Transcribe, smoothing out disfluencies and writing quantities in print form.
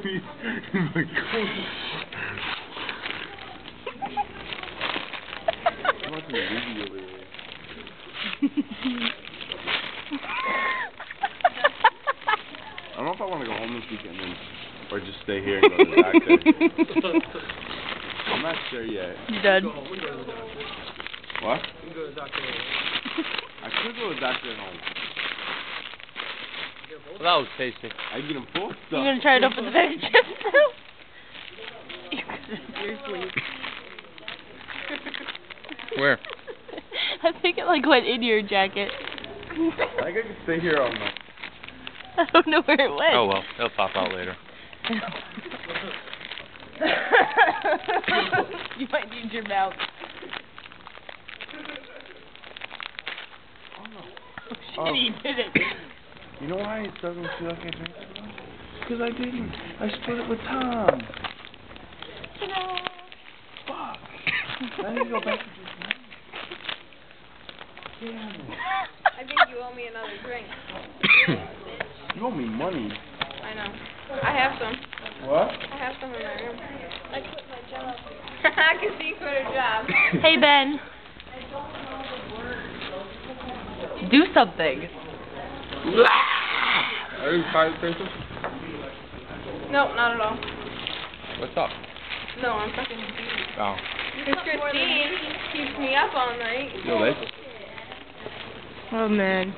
babies in my coat. I'm watching a movie over there. I don't know if I want to go home this weekend or just stay here and go to the doctor. I'm not sure yet. You done? What? You can go to the doctor. I could go to the doctor at home. Well, that was tasty. I can get them full You stuff. gonna try it open the bag chips too? Seriously. Where? I think it like went in your jacket. I think I can stay here all night. I don't know where it went. Oh well, it'll pop out later. You might need your mouth. Oh. He did it. You know why it doesn't feel like I drank it? Because I didn't. I split it with Tom. Fuck. I need to go back to just now. Damn it. I think you owe me another drink. You owe me money. I know. I have some. What? I have some in my room. I quit my job. I can see you quit a job. Hey Ben. Do something. Are you tired, Princess? No, not at all. What's up? No, I'm fucking. Oh. Because Christine keeps me up all night. No, this. Oh man.